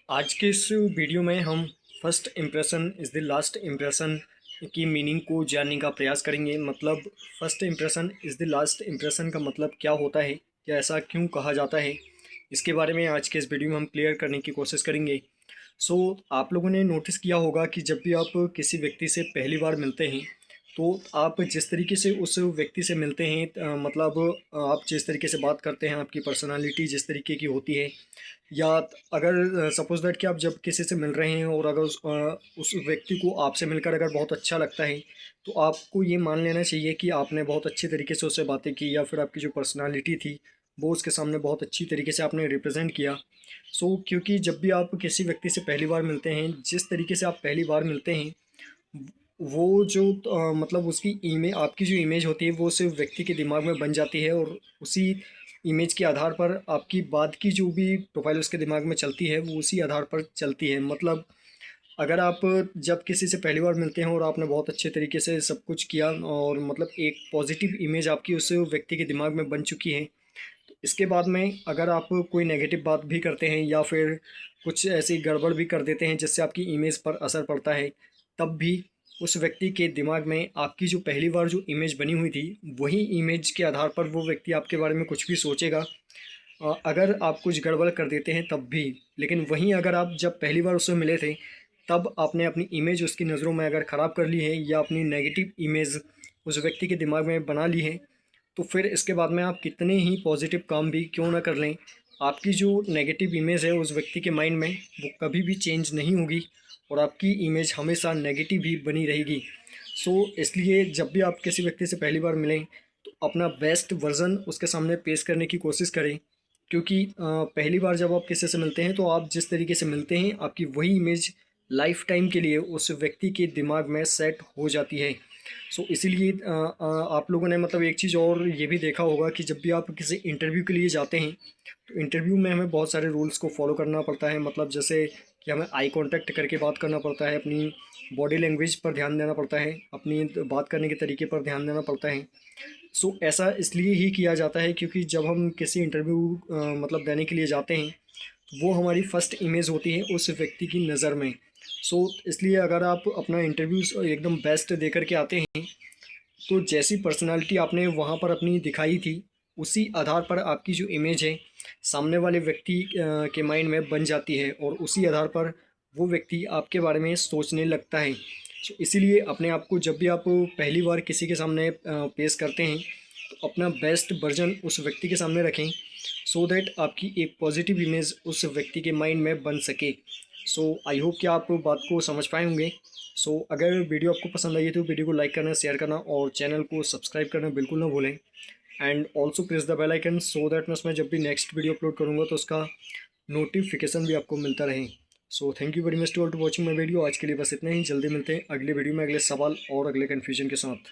आज के इस वीडियो में हम first impression is the last impression की मीनिंग को जानने का प्रयास करेंगे। मतलब first impression is the last impression का मतलब क्या होता है, या ऐसा क्यों कहा जाता है, इसके बारे में आज के इस वीडियो में हम क्लियर करने की कोशिश करेंगे। आप लोगों ने नोटिस किया होगा कि जब भी आप किसी व्यक्ति से पहली बार मिलते हैं तो आप जिस तरीके से उस व्यक्ति से मिलते हैं, मतलब आप जिस तरीके से बात करते हैं, आपकी पर्सनालिटी जिस तरीके की होती है, या अगर सपोज़ दैट कि आप जब किसी से मिल रहे हैं और अगर उस व्यक्ति को आपसे मिलकर अगर बहुत अच्छा लगता है, तो आपको ये मान लेना चाहिए कि आपने बहुत अच्छे तरीके से उससे बातें की, या फिर आपकी जो पर्सनालिटी थी वो उसके सामने बहुत अच्छी तरीके से आपने रिप्रेजेंट किया। क्योंकि जब भी आप किसी व्यक्ति से पहली बार मिलते हैं, जिस तरीके से आप पहली बार मिलते हैं, वो जो मतलब उसकी इमेज, आपकी जो इमेज होती है वो उस व्यक्ति के दिमाग में बन जाती है, और उसी इमेज के आधार पर आपकी बाद की जो भी प्रोफाइल उसके दिमाग में चलती है वो उसी आधार पर चलती है। मतलब अगर आप जब किसी से पहली बार मिलते हैं और आपने बहुत अच्छे तरीके से सब कुछ किया, और मतलब एक पॉजिटिव इमेज आपकी उस व्यक्ति के दिमाग में बन चुकी है, तो इसके बाद में अगर आप कोई नेगेटिव बात भी करते हैं या फिर कुछ ऐसी गड़बड़ भी कर देते हैं जिससे आपकी इमेज पर असर पड़ता है, तब भी उस व्यक्ति के दिमाग में आपकी जो पहली बार जो इमेज बनी हुई थी, वही इमेज के आधार पर वो व्यक्ति आपके बारे में कुछ भी सोचेगा। अगर आप कुछ गड़बड़ कर देते हैं तब भी। लेकिन वहीं अगर आप जब पहली बार उससे मिले थे, तब आपने अपनी इमेज उसकी नज़रों में अगर ख़राब कर ली है, या अपनी नेगेटिव इमेज उस व्यक्ति के दिमाग में बना ली है, तो फिर इसके बाद में आप कितने ही पॉजिटिव काम भी क्यों ना कर लें, आपकी जो नेगेटिव इमेज है उस व्यक्ति के माइंड में, वो कभी भी चेंज नहीं होगी, और आपकी इमेज हमेशा नेगेटिव ही बनी रहेगी। इसलिए जब भी आप किसी व्यक्ति से पहली बार मिलें, तो अपना बेस्ट वर्ज़न उसके सामने पेश करने की कोशिश करें। क्योंकि पहली बार जब आप किसी से मिलते हैं तो आप जिस तरीके से मिलते हैं, आपकी वही इमेज लाइफ टाइम के लिए उस व्यक्ति के दिमाग में सेट हो जाती है। इसीलिए आप लोगों ने मतलब एक चीज़ और ये भी देखा होगा कि जब भी आप किसी इंटरव्यू के लिए जाते हैं, तो इंटरव्यू में हमें बहुत सारे रूल्स को फॉलो करना पड़ता है। मतलब जैसे कि हमें आई कांटेक्ट करके बात करना पड़ता है, अपनी बॉडी लैंग्वेज पर ध्यान देना पड़ता है, अपनी बात करने के तरीके पर ध्यान देना पड़ता है। ऐसा इसलिए ही किया जाता है क्योंकि जब हम किसी इंटरव्यू मतलब देने के लिए जाते हैं, तो वो हमारी फ़र्स्ट इमेज होती है उस व्यक्ति की नज़र में। इसलिए अगर आप अपना इंटरव्यू एकदम बेस्ट दे कर के आते हैं, तो जैसी पर्सनालिटी आपने वहाँ पर अपनी दिखाई थी, उसी आधार पर आपकी जो इमेज है सामने वाले व्यक्ति के माइंड में बन जाती है, और उसी आधार पर वो व्यक्ति आपके बारे में सोचने लगता है। इसीलिए अपने आप को जब भी आप पहली बार किसी के सामने पेश करते हैं, तो अपना बेस्ट वर्जन उस व्यक्ति के सामने रखें, सो दैट आपकी एक पॉजिटिव इमेज उस व्यक्ति के माइंड में बन सके। आई होप कि आप बात को समझ पाए होंगे। अगर वीडियो आपको पसंद आई है तो वीडियो को लाइक करना, शेयर करना और चैनल को सब्सक्राइब करना बिल्कुल ना भूलें। And also press the bell icon, so that मैं उसमें जब भी नेक्स्ट वीडियो अपलोड करूँगा तो उसका नोटिफिकेशन भी आपको मिलता रहे। Thank you very much to all to watching my video. आज के लिए बस इतना ही। जल्दी मिलते हैं अगले वीडियो में अगले सवाल और अगले कन्फ्यूजन के साथ।